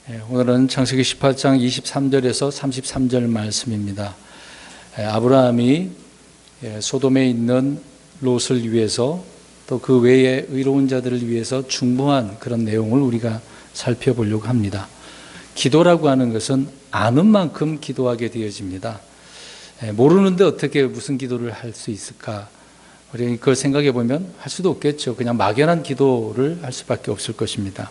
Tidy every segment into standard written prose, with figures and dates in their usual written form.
오늘은 창세기 18장 23절에서 33절 말씀입니다. 아브라함이 소돔에 있는 롯을 위해서 또 그 외의 의로운 자들을 위해서 중보한 그런 내용을 우리가 살펴보려고 합니다. 기도라고 하는 것은 아는 만큼 기도하게 되어집니다. 모르는데 어떻게 무슨 기도를 할 수 있을까? 우리 그걸 생각해 보면 할 수도 없겠죠. 그냥 막연한 기도를 할 수밖에 없을 것입니다.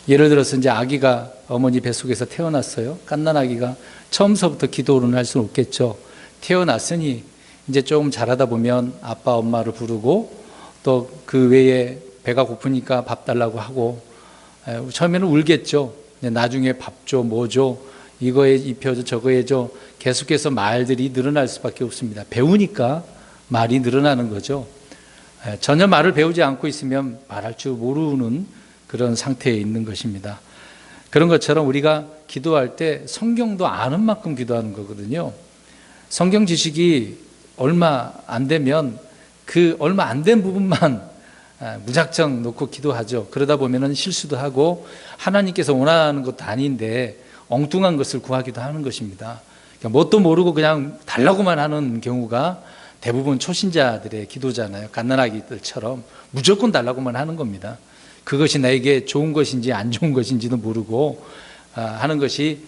예를 들어서 이제 아기가 어머니 뱃속에서 태어났어요. 갓난 아기가 처음서부터 기도를 할 수는 없겠죠. 태어났으니 이제 조금 자라다 보면 아빠 엄마를 부르고 또 그 외에 배가 고프니까 밥 달라고 하고 처음에는 울겠죠. 나중에 밥 줘, 뭐 줘, 이거에 입혀줘, 저거에 줘. 계속해서 말들이 늘어날 수밖에 없습니다. 배우니까 말이 늘어나는 거죠. 전혀 말을 배우지 않고 있으면 말할 줄 모르는 그런 상태에 있는 것입니다. 그런 것처럼 우리가 기도할 때 성경도 아는 만큼 기도하는 거거든요. 성경 지식이 얼마 안 되면 그 얼마 안 된 부분만 무작정 놓고 기도하죠. 그러다 보면은 실수도 하고 하나님께서 원하는 것도 아닌데 엉뚱한 것을 구하기도 하는 것입니다. 그러니까 뭣도 모르고 그냥 달라고만 하는 경우가 대부분 초신자들의 기도잖아요. 갓난아기들처럼 무조건 달라고만 하는 겁니다. 그것이 나에게 좋은 것인지 안 좋은 것인지도 모르고 하는 것이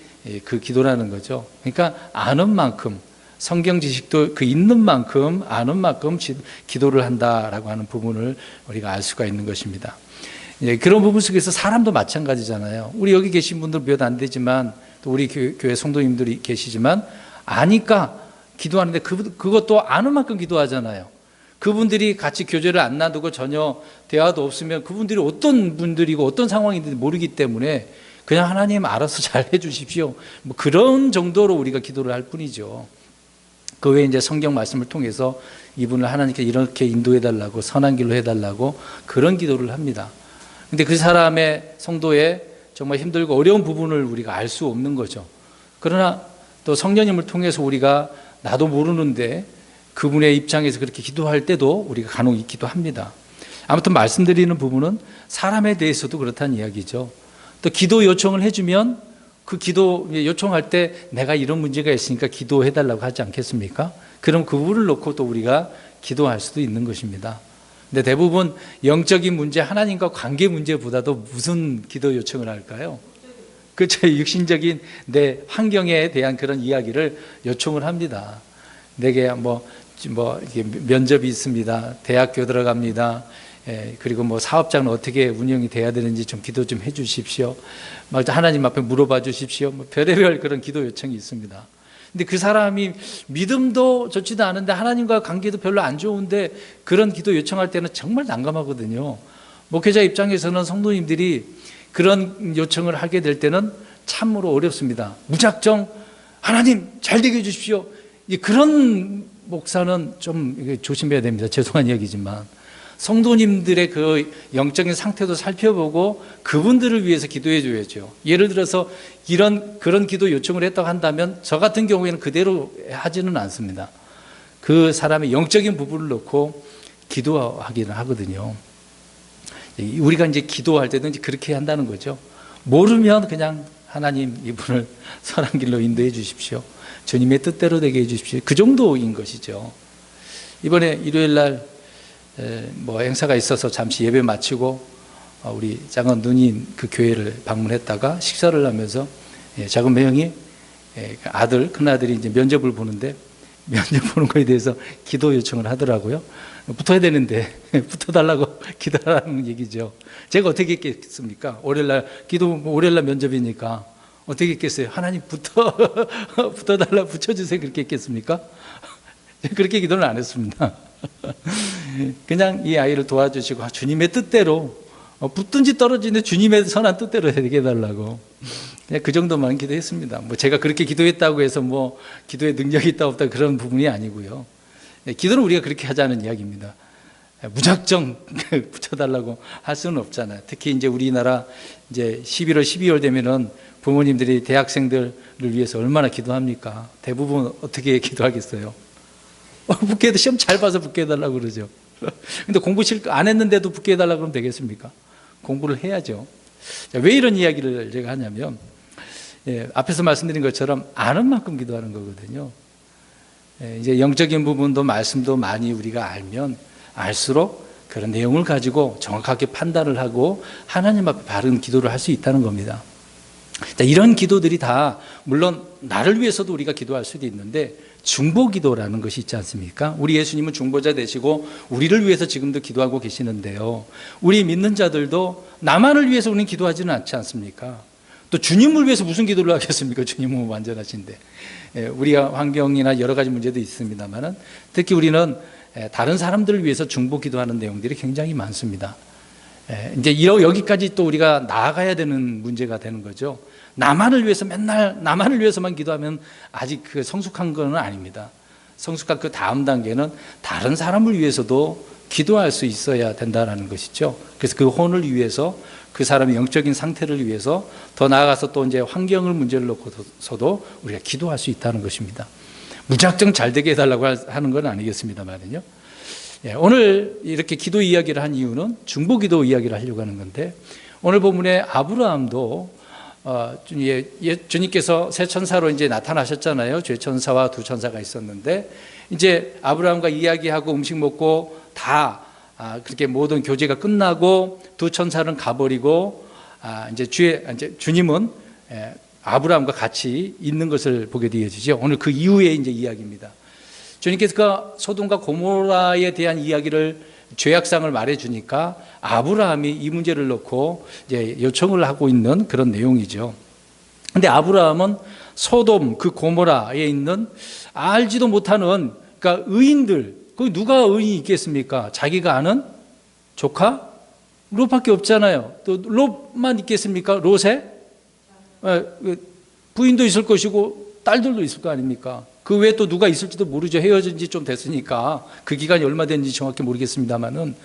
그 기도라는 거죠. 그러니까 아는 만큼, 성경 지식도 그 있는 만큼 아는 만큼 기도를 한다라고 하는 부분을 우리가 알 수가 있는 것입니다. 그런 부분 속에서 사람도 마찬가지잖아요. 우리 여기 계신 분들 몇 안 되지만 또 우리 교회 성도님들이 계시지만 아니까 기도하는데 그것도 아는 만큼 기도하잖아요. 그분들이 같이 교제를 안 놔두고 전혀 대화도 없으면 그분들이 어떤 분들이고 어떤 상황인지 모르기 때문에 그냥 하나님 알아서 잘 해주십시오. 뭐 그런 정도로 우리가 기도를 할 뿐이죠. 그 외에 이제 성경 말씀을 통해서 이분을 하나님께 이렇게 인도해달라고 선한 길로 해달라고 그런 기도를 합니다. 근데 그 사람의 성도의 정말 힘들고 어려운 부분을 우리가 알 수 없는 거죠. 그러나 또 성령님을 통해서 우리가 나도 모르는데 그분의 입장에서 그렇게 기도할 때도 우리가 간혹 있기도 합니다. 아무튼 말씀드리는 부분은 사람에 대해서도 그렇다는 이야기죠. 또 기도 요청을 해주면 그 기도 요청할 때 내가 이런 문제가 있으니까 기도해달라고 하지 않겠습니까? 그럼 그분을 놓고 또 우리가 기도할 수도 있는 것입니다. 근데 대부분 영적인 문제, 하나님과 관계 문제보다도 무슨 기도 요청을 할까요? 그렇죠. 육신적인 내 환경에 대한 그런 이야기를 요청을 합니다. 내게 면접이 있습니다. 대학교 들어갑니다. 그리고 사업장은 어떻게 운영이 돼야 되는지 좀 기도 좀 해 주십시오. 하나님 앞에 물어봐 주십시오. 별의별 그런 기도 요청이 있습니다. 근데 그 사람이 믿음도 좋지도 않은데 하나님과 관계도 별로 안 좋은데 그런 기도 요청할 때는 정말 난감하거든요. 목회자 입장에서는 성도님들이 그런 요청을 하게 될 때는 참으로 어렵습니다. 무작정 하나님 잘 되게 해주십시오. 그런 목사는 좀 조심해야 됩니다. 죄송한 이야기지만 성도님들의 그 영적인 상태도 살펴보고 그분들을 위해서 기도해 줘야죠. 예를 들어서 그런 기도 요청을 했다고 한다면 저 같은 경우에는 그대로 하지는 않습니다. 그 사람의 영적인 부분을 놓고 기도하기는 하거든요. 우리가 이제 기도할 때도 이제 그렇게 한다는 거죠. 모르면 그냥 하나님 이분을 선한 길로 인도해 주십시오. 주님의 뜻대로 되게 해 주십시오. 그 정도인 것이죠. 이번에 일요일 날 행사가 있어서 잠시 예배 마치고 우리 작은 누님 그 교회를 방문했다가 식사를 하면서 작은 매형이 아들, 큰아들이 이제 면접을 보는데 면접 보는 거에 대해서 기도 요청을 하더라고요. 붙어야 되는데 붙어달라고 기도하라는 얘기죠. 제가 어떻게 했겠습니까? 월요일날 면접이니까 어떻게 했겠어요? 하나님 붙어달라 붙여주세요. 그렇게 했겠습니까? 그렇게 기도는 안 했습니다. 그냥 이 아이를 도와주시고 주님의 뜻대로 붙든지 떨어지는데 주님의 선한 뜻대로 되게 해달라고 그냥 그 정도만 기도했습니다. 제가 그렇게 기도했다고 해서 기도에 능력이 있다 없다 그런 부분이 아니고요. 기도는 우리가 그렇게 하자는 이야기입니다. 무작정 붙여달라고 할 수는 없잖아요. 특히 이제 우리나라 이제 11월, 12월 되면은 부모님들이 대학생들을 위해서 얼마나 기도합니까? 대부분 어떻게 기도하겠어요? 붙게 해도 시험 잘 봐서 붙게 해달라고 그러죠. 근데 공부 안 했는데도 붙게 해달라고 그러면 되겠습니까? 공부를 해야죠. 자, 왜 이런 이야기를 제가 하냐면, 앞에서 말씀드린 것처럼 아는 만큼 기도하는 거거든요. 이제 영적인 부분도 말씀도 많이 우리가 알면 알수록 그런 내용을 가지고 정확하게 판단을 하고 하나님 앞에 바른 기도를 할 수 있다는 겁니다. 이런 기도들이 다 물론 나를 위해서도 우리가 기도할 수도 있는데 중보기도라는 것이 있지 않습니까? 우리 예수님은 중보자 되시고 우리를 위해서 지금도 기도하고 계시는데요, 우리 믿는 자들도 나만을 위해서 우리는 기도하지는 않지 않습니까? 또 주님을 위해서 무슨 기도를 하겠습니까? 주님은 완전하신데. 우리가 환경이나 여러 가지 문제도 있습니다만 특히 우리는 다른 사람들을 위해서 중보 기도하는 내용들이 굉장히 많습니다. 이제 여기까지 또 우리가 나아가야 되는 문제가 되는 거죠. 나만을 위해서 맨날 나만을 위해서만 기도하면 아직 그 성숙한 건 아닙니다. 성숙한 그 다음 단계는 다른 사람을 위해서도 기도할 수 있어야 된다는 것이죠. 그래서 그 혼을 위해서, 그 사람의 영적인 상태를 위해서, 더 나아가서 또 이제 환경을 문제를 놓고서도 우리가 기도할 수 있다는 것입니다. 무작정 잘 되게 해달라고 하는 건 아니겠습니다만요. 오늘 이렇게 기도 이야기를 한 이유는 중보기도 이야기를 하려고 하는 건데, 오늘 본문에 아브라함도 주님께서 세 천사로 이제 나타나셨잖아요. 죄 천사와 두 천사가 있었는데, 이제 아브라함과 이야기하고 음식 먹고 다 그렇게 모든 교제가 끝나고 두 천사는 가버리고 이제 주님은 아브라함과 같이 있는 것을 보게 되어지죠. 오늘 그 이후에 이제 이야기입니다. 주님께서 그 소돔과 고모라에 대한 이야기를, 죄악상을 말해주니까 아브라함이 이 문제를 놓고 이제 요청을 하고 있는 그런 내용이죠. 근데 아브라함은 소돔, 그 고모라에 있는 알지도 못하는, 그러니까 의인들, 거기 누가 의인이 있겠습니까? 자기가 아는 조카? 롯밖에 없잖아요. 또 롯만 있겠습니까? 롯에? 부인도 있을 것이고 딸들도 있을 거 아닙니까? 그 외에 또 누가 있을지도 모르죠. 헤어진 지 좀 됐으니까 그 기간이 얼마 됐는지 정확히 모르겠습니다만은,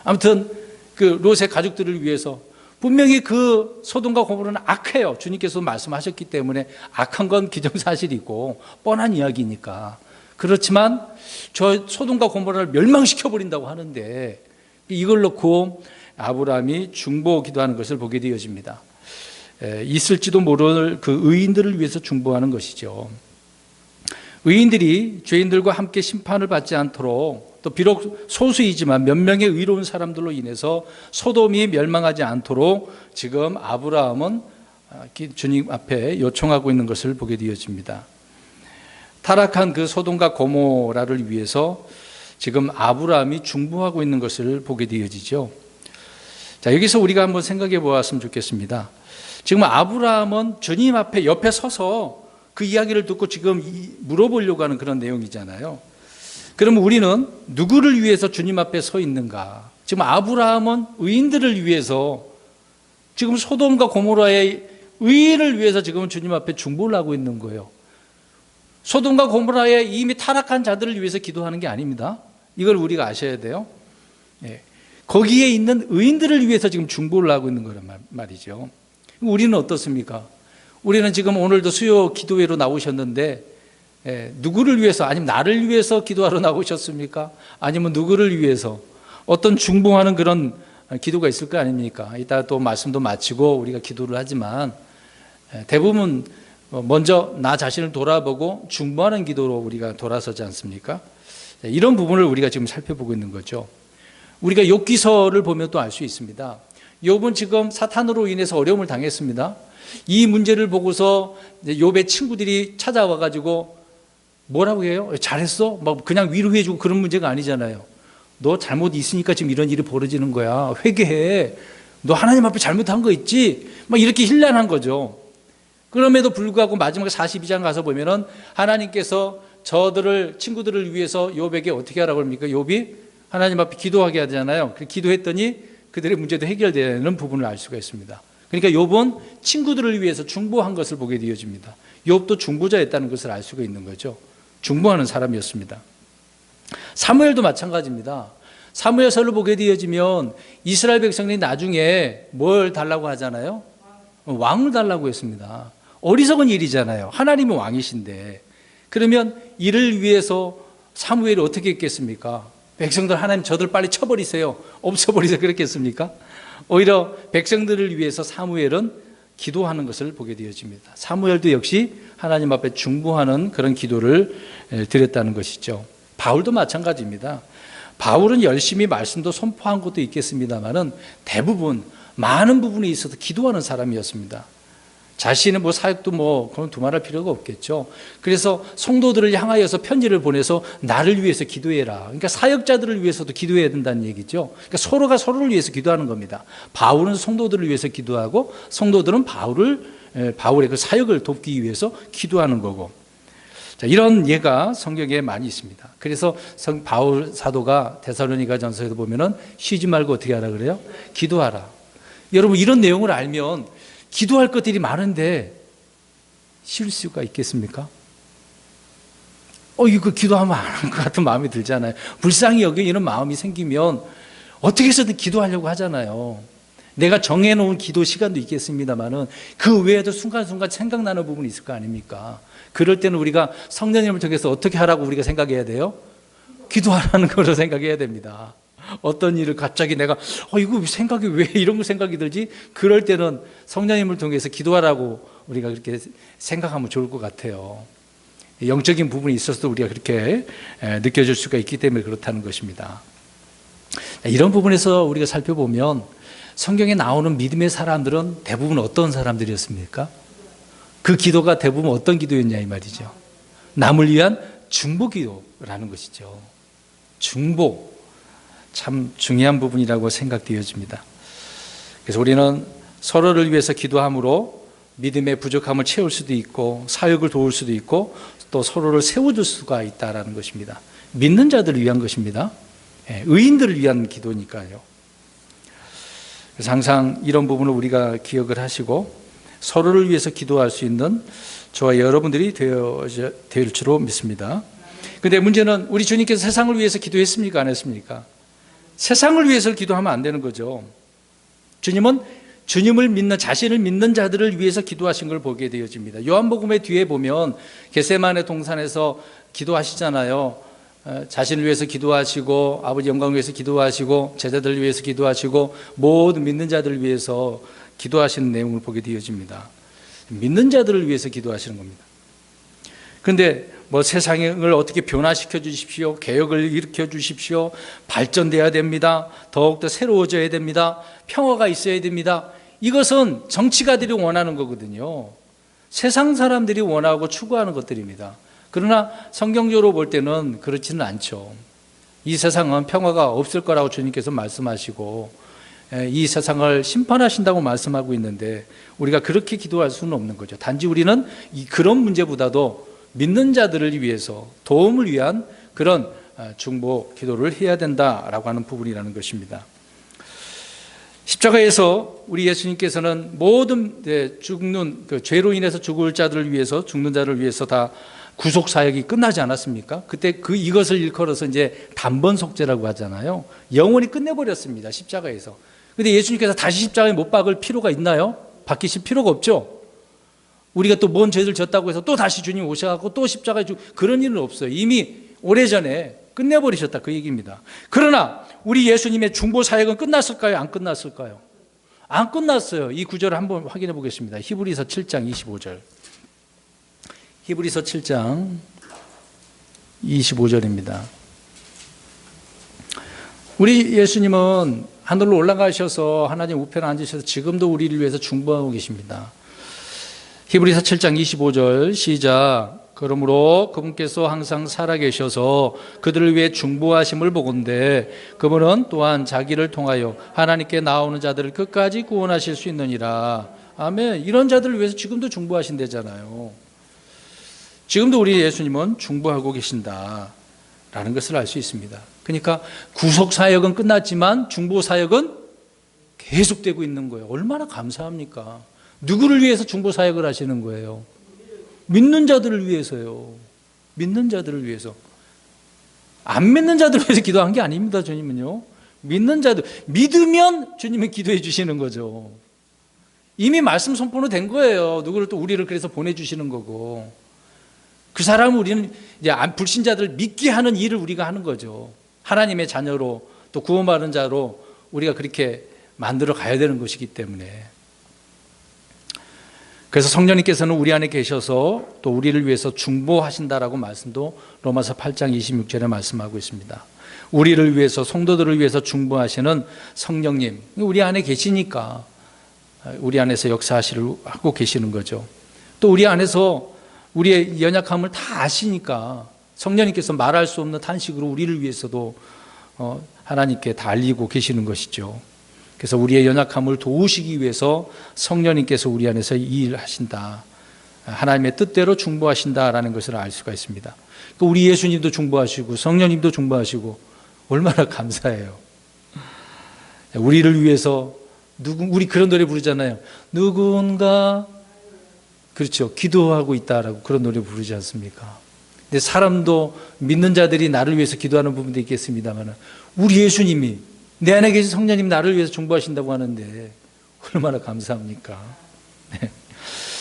아무튼 그 롯의 가족들을 위해서 분명히 그 소돔과 고모라는 악해요. 주님께서 말씀하셨기 때문에 악한 건 기정사실이고 뻔한 이야기니까. 그렇지만 저 소돔과 고모라를 멸망시켜 버린다고 하는데, 이걸 놓고 아브라함이 중보 기도하는 것을 보게 되어집니다. 있을지도 모를 그 의인들을 위해서 중보하는 것이죠. 의인들이 죄인들과 함께 심판을 받지 않도록, 또 비록 소수이지만 몇 명의 의로운 사람들로 인해서 소돔이 멸망하지 않도록 지금 아브라함은 주님 앞에 요청하고 있는 것을 보게 되어집니다. 타락한 그 소돔과 고모라를 위해서 지금 아브라함이 중보하고 있는 것을 보게 되어지죠. 자, 여기서 우리가 한번 생각해 보았으면 좋겠습니다. 지금 아브라함은 주님 앞에 옆에 서서 그 이야기를 듣고 지금 물어보려고 하는 그런 내용이잖아요. 그러면 우리는 누구를 위해서 주님 앞에 서 있는가? 지금 아브라함은 의인들을 위해서, 지금 소돔과 고모라의 의인을 위해서 지금 주님 앞에 중보를 하고 있는 거예요. 소돔과 고모라의 이미 타락한 자들을 위해서 기도하는 게 아닙니다. 이걸 우리가 아셔야 돼요. 거기에 있는 의인들을 위해서 지금 중보를 하고 있는 거란 말이죠. 우리는 어떻습니까? 우리는 지금 오늘도 수요 기도회로 나오셨는데 누구를 위해서, 아니면 나를 위해서 기도하러 나오셨습니까? 아니면 누구를 위해서 어떤 중보하는 그런 기도가 있을 거 아닙니까? 이따 또 말씀도 마치고 우리가 기도를 하지만 대부분 먼저 나 자신을 돌아보고 중보하는 기도로 우리가 돌아서지 않습니까? 이런 부분을 우리가 지금 살펴보고 있는 거죠. 우리가 욥기서를 보면 또 알 수 있습니다. 욥은 지금 사탄으로 인해서 어려움을 당했습니다. 이 문제를 보고서 욥의 친구들이 찾아와 가지고 뭐라고 해요? 잘했어? 막 그냥 위로해 주고 그런 문제가 아니잖아요. 너 잘못 있으니까 지금 이런 일이 벌어지는 거야. 회개해. 너 하나님 앞에 잘못한 거 있지? 막 이렇게 힐난한 거죠. 그럼에도 불구하고 마지막 42장 가서 보면은 하나님께서 친구들을 위해서 욥에게 어떻게 하라고 합니까? 욥이 하나님 앞에 기도하게 하잖아요. 기도했더니 그들의 문제도 해결되는 부분을 알 수가 있습니다. 그러니까 욥은 친구들을 위해서 중보한 것을 보게 되어집니다. 욥도 중보자였다는 것을 알 수가 있는 거죠. 중보하는 사람이었습니다. 사무엘도 마찬가지입니다. 사무엘서를 보게 되어지면 이스라엘 백성들이 나중에 뭘 달라고 하잖아요? 왕을 달라고 했습니다. 어리석은 일이잖아요. 하나님이 왕이신데. 그러면 이를 위해서 사무엘이 어떻게 했겠습니까? 백성들, 하나님 저들 빨리 쳐버리세요. 없애버리세요. 그랬겠습니까? 오히려 백성들을 위해서 사무엘은 기도하는 것을 보게 되어집니다. 사무엘도 역시 하나님 앞에 중보하는 그런 기도를 드렸다는 것이죠. 바울도 마찬가지입니다. 바울은 열심히 말씀도 선포한 것도 있겠습니다만은 대부분 많은 부분에 있어서 기도하는 사람이었습니다. 자신의 사역도 그건 두말할 필요가 없겠죠. 그래서 성도들을 향하여서 편지를 보내서 나를 위해서 기도해라. 그러니까 사역자들을 위해서도 기도해야 된다는 얘기죠. 그러니까 서로가 서로를 위해서 기도하는 겁니다. 바울은 성도들을 위해서 기도하고 성도들은 바울의 그 사역을 돕기 위해서 기도하는 거고. 자, 이런 예가 성경에 많이 있습니다. 그래서 바울 사도가 데살로니가전서에도 보면은 쉬지 말고 어떻게 하라 그래요? 기도하라. 여러분, 이런 내용을 알면 기도할 것들이 많은데 쉴 수가 있겠습니까? 이거 기도하면 안 할 것 같은 마음이 들잖아요. 불쌍히 여기는 마음이 생기면 어떻게 해서든 기도하려고 하잖아요. 내가 정해놓은 기도 시간도 있겠습니다만은 그 외에도 순간순간 생각나는 부분이 있을 거 아닙니까? 그럴 때는 우리가 성령님을 통해서 어떻게 하라고 우리가 생각해야 돼요? 기도하라는 걸로 생각해야 됩니다. 어떤 일을 갑자기 내가 이거 생각이 왜 이런 거 생각이 들지? 그럴 때는 성령님을 통해서 기도하라고 우리가 그렇게 생각하면 좋을 것 같아요. 영적인 부분이 있어서도 우리가 그렇게 느껴질 수가 있기 때문에 그렇다는 것입니다. 이런 부분에서 우리가 살펴보면 성경에 나오는 믿음의 사람들은 대부분 어떤 사람들이었습니까? 그 기도가 대부분 어떤 기도였냐 이 말이죠. 남을 위한 중보 기도라는 것이죠. 중보. 참 중요한 부분이라고 생각되어집니다. 그래서 우리는 서로를 위해서 기도함으로 믿음의 부족함을 채울 수도 있고 사역을 도울 수도 있고 또 서로를 세워줄 수가 있다는 것입니다. 믿는 자들을 위한 것입니다. 의인들을 위한 기도니까요. 그래서 항상 이런 부분을 우리가 기억을 하시고 서로를 위해서 기도할 수 있는 저와 여러분들이 될 줄로 믿습니다. 그런데 문제는 우리 주님께서 세상을 위해서 기도했습니까? 안 했습니까? 세상을 위해서 기도하면 안 되는 거죠. 주님은 주님을 믿는 자신을 믿는 자들을 위해서 기도하신 걸 보게 되어집니다. 요한복음의 뒤에 보면 겟세마네 동산에서 기도하시잖아요. 자신을 위해서 기도하시고 아버지 영광을 위해서 기도하시고 제자들을 위해서 기도하시고 모든 믿는 자들을 위해서 기도하시는 내용을 보게 되어집니다. 믿는 자들을 위해서 기도하시는 겁니다. 그런데 세상을 어떻게 변화시켜 주십시오. 개혁을 일으켜 주십시오. 발전돼야 됩니다. 더욱더 새로워져야 됩니다. 평화가 있어야 됩니다. 이것은 정치가들이 원하는 거거든요. 세상 사람들이 원하고 추구하는 것들입니다. 그러나 성경적으로 볼 때는 그렇지는 않죠. 이 세상은 평화가 없을 거라고 주님께서 말씀하시고 이 세상을 심판하신다고 말씀하고 있는데 우리가 그렇게 기도할 수는 없는 거죠. 단지 우리는 그런 문제보다도 믿는 자들을 위해서 도움을 위한 그런 중보 기도를 해야 된다라고 하는 부분이라는 것입니다. 십자가에서 우리 예수님께서는 모든 죽는 죄로 인해서 죽을 자들을 위해서 죽는 자를 위해서 다 구속 사역이 끝나지 않았습니까? 그때 이것을 일컬어서 이제 단번 속죄라고 하잖아요. 영원히 끝내버렸습니다. 십자가에서. 근데 예수님께서 다시 십자가에 못 박을 필요가 있나요? 박히실 필요가 없죠. 우리가 또 뭔 죄를 졌다고 해서 또 다시 주님 오셔갖고 또 십자가에 그런 일은 없어요. 이미 오래전에 끝내버리셨다 그 얘기입니다. 그러나 우리 예수님의 중보 사역은 끝났을까요? 안 끝났을까요? 안 끝났어요. 이 구절을 한번 확인해 보겠습니다. 히브리서 7장 25절. 히브리서 7장 25절입니다. 우리 예수님은 하늘로 올라가셔서 하나님 우편에 앉으셔서 지금도 우리를 위해서 중보하고 계십니다. 히브리서 7장 25절 시작. 그러므로 그분께서 항상 살아계셔서 그들을 위해 중보하심을 보건대 그분은 또한 자기를 통하여 하나님께 나오는 자들을 끝까지 구원하실 수 있느니라. 아멘. 이런 자들을 위해서 지금도 중보하신다잖아요. 지금도 우리 예수님은 중보하고 계신다라는 것을 알 수 있습니다. 그러니까 구속 사역은 끝났지만 중보 사역은 계속되고 있는 거예요. 얼마나 감사합니까? 누구를 위해서 중보 사역을 하시는 거예요? 믿는 자들을 위해서요. 믿는 자들을 위해서. 안 믿는 자들을 위해서 기도한 게 아닙니다. 주님은요. 믿는 자들, 믿으면 주님이 기도해 주시는 거죠. 이미 말씀 선포는 된 거예요. 누구를 또 우리를 그래서 보내주시는 거고. 그 사람을 우리는 이제 불신자들을 믿게 하는 일을 우리가 하는 거죠. 하나님의 자녀로 또 구원받은 자로 우리가 그렇게 만들어 가야 되는 것이기 때문에. 그래서 성령님께서는 우리 안에 계셔서 또 우리를 위해서 중보하신다라고 말씀도 로마서 8장 26절에 말씀하고 있습니다. 우리를 위해서, 성도들을 위해서 중보하시는 성령님, 우리 안에 계시니까 우리 안에서 역사하시고 계시는 거죠. 또 우리 안에서 우리의 연약함을 다 아시니까 성령님께서 말할 수 없는 탄식으로 우리를 위해서도 하나님께 다 알리고 계시는 것이죠. 그래서 우리의 연약함을 도우시기 위해서 성령님께서 우리 안에서 이 일을 하신다. 하나님의 뜻대로 중보하신다라는 것을 알 수가 있습니다. 우리 예수님도 중보하시고 성령님도 중보하시고 얼마나 감사해요. 우리를 위해서 우리 그런 노래 부르잖아요. 누군가 그렇죠. 기도하고 있다라고 그런 노래 부르지 않습니까? 근데 사람도 믿는 자들이 나를 위해서 기도하는 부분도 있겠습니다만 우리 예수님이 내 안에 계신 성령님 나를 위해서 중보하신다고 하는데 얼마나 감사합니까? 네.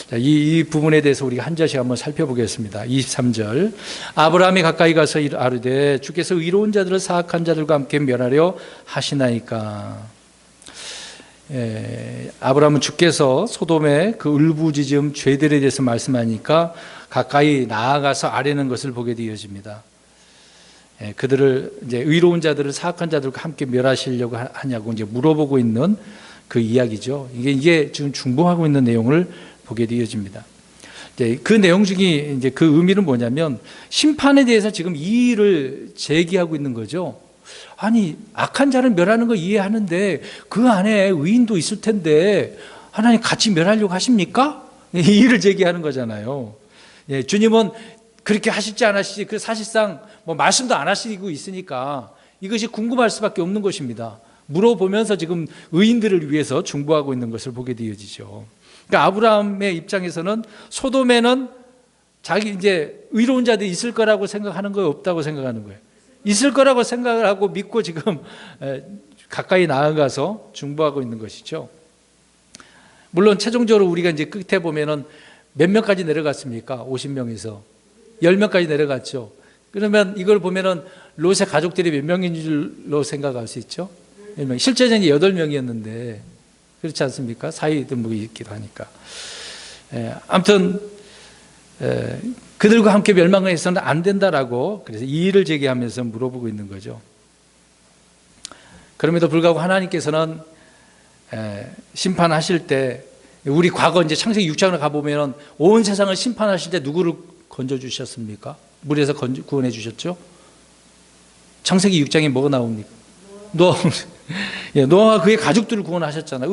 자, 이 부분에 대해서 우리가 한 절씩 한번 살펴보겠습니다. 23절 아브라함이 가까이 가서 아르되 주께서 의로운 자들을 사악한 자들과 함께 멸하려 하시나이까. 아브라함은 주께서 소돔의 그 울부짖음 죄들에 대해서 말씀하니까 가까이 나아가서 아뢰는 것을 보게 되어집니다. 그들을 이제 의로운 자들을 사악한 자들과 함께 멸하시려고 하냐고 이제 물어보고 있는 그 이야기죠. 이게 지금 중보하고 있는 내용을 보게 되어집니다. 그 내용 중에 이제 그 의미는 뭐냐면 심판에 대해서 지금 이의를 제기하고 있는 거죠. 아니 악한 자를 멸하는 거 이해하는데 그 안에 의인도 있을 텐데 하나님 같이 멸하려고 하십니까? 이의를 제기하는 거잖아요. 주님은 그렇게 하실지 안 하실지 그 사실상 뭐 말씀도 안 하시고 있으니까 이것이 궁금할 수밖에 없는 것입니다. 물어보면서 지금 의인들을 위해서 중보하고 있는 것을 보게 되어지죠. 그러니까 아브라함의 입장에서는 소돔에는 자기 이제 의로운 자들이 있을 거라고 생각하는 거예요, 없다고 생각하는 거예요? 있을 거라고 생각을 하고 믿고 지금 가까이 나아가서 중보하고 있는 것이죠. 물론 최종적으로 우리가 이제 끝에 보면은 몇 명까지 내려갔습니까? 50명에서 10명까지 내려갔죠. 그러면 이걸 보면은 롯의 가족들이 몇 명인 줄로 생각할 수 있죠? 10명. 실제는 8명이었는데 그렇지 않습니까? 사이 등록이 있기도 하니까. 아무튼 그들과 함께 멸망을 해서는 안 된다라고 그래서 이의를 제기하면서 물어보고 있는 거죠. 그럼에도 불구하고 하나님께서는 심판하실 때 우리 과거 이제 창세기 6장을 가보면 온 세상을 심판하실 때 누구를 건져주셨습니까? 물에서 구원해 주셨죠? 창세기 6장에 뭐가 나옵니까? 노아와 그의 가족들을 구원하셨잖아요.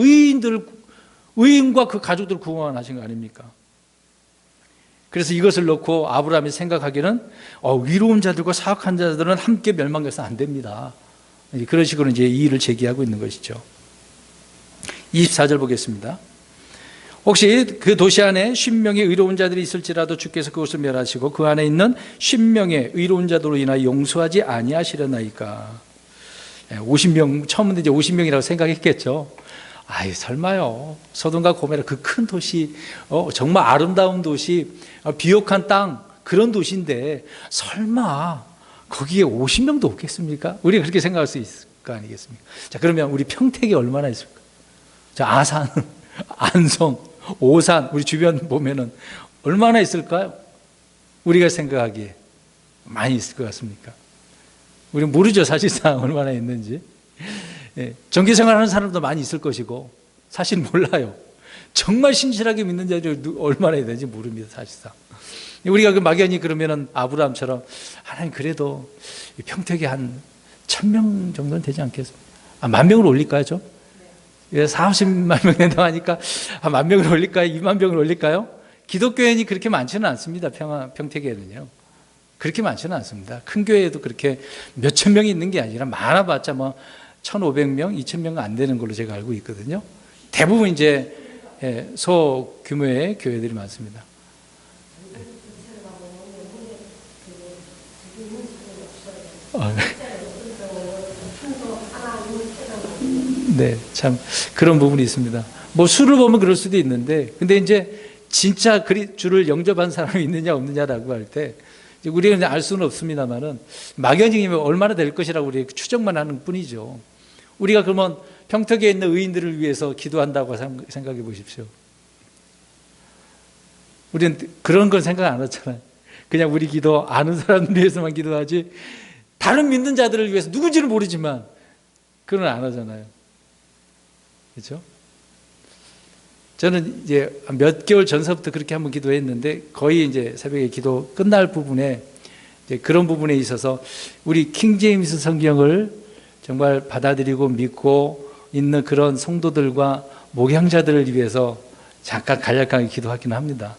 의인과 그 가족들을 구원하신 거 아닙니까? 그래서 이것을 놓고 아브라함이 생각하기는 위로운 자들과 사악한 자들은 함께 멸망해서 안 됩니다. 그런 식으로 이제 이의를 제기하고 있는 것이죠. 24절 보겠습니다. 혹시 그 도시 안에 50명의 의로운 자들이 있을지라도 주께서 그것을 멸하시고 그 안에 있는 50명의 의로운 자들로 인하여 용서하지 아니하시려나이까. 50명, 처음에 이제 50명이라고 생각했겠죠. 아이, 설마요. 소돔과 고모라 그 큰 도시, 정말 아름다운 도시, 비옥한 땅, 그런 도시인데, 설마 거기에 50명도 없겠습니까? 우리가 그렇게 생각할 수 있을 거 아니겠습니까? 자, 그러면 우리 평택에 얼마나 있을까? 자, 아산, 안성, 오산, 우리 주변 보면은 얼마나 있을까요? 우리가 생각하기에 많이 있을 것 같습니까? 우리는 모르죠, 사실상 얼마나 있는지. 정기생활 하는 사람도 많이 있을 것이고 사실 몰라요. 정말 신실하게 믿는 자들이 얼마나 있는지 모릅니다, 사실상. 우리가 그 막연히 그러면은 아브라함처럼 하나님 그래도 평택에 한 1000명 정도는 되지 않겠습니까? 10,000명을 올릴까요, 좀? 40만 명 된다고 하니까 10,000명을 올릴까요? 20,000명을 올릴까요? 기독교인이 그렇게 많지는 않습니다, 평택에는요. 그렇게 많지는 않습니다. 큰 교회에도 그렇게 몇천 명이 있는 게 아니라 많아봤자 뭐 1,500명, 2,000명 안 되는 걸로 제가 알고 있거든요. 대부분 이제 소규모의 교회들이 많습니다. 네, 참 그런 부분이 있습니다. 뭐 수를 보면 그럴 수도 있는데, 근데 이제 진짜 주를 영접한 사람이 있느냐 없느냐라고 할 때 우리가 알 수는 없습니다만은 막연히 얼마나 될 것이라고 우리 추정만 하는 뿐이죠. 우리가 그러면 평택에 있는 의인들을 위해서 기도한다고 생각해 보십시오. 우리는 그런 건 생각 안 하잖아요. 그냥 우리 기도 아는 사람들 위해서만 기도하지 다른 믿는 자들을 위해서 누군지는 모르지만 그건 안 하잖아요. 그렇죠? 저는 이제 몇 개월 전서부터 그렇게 한번 기도했는데 거의 이제 새벽에 기도 끝날 부분에 이제 그런 부분에 있어서 우리 킹제임스 성경을 정말 받아들이고 믿고 있는 그런 성도들과 목양자들을 위해서 잠깐 간략하게 기도하기는 합니다.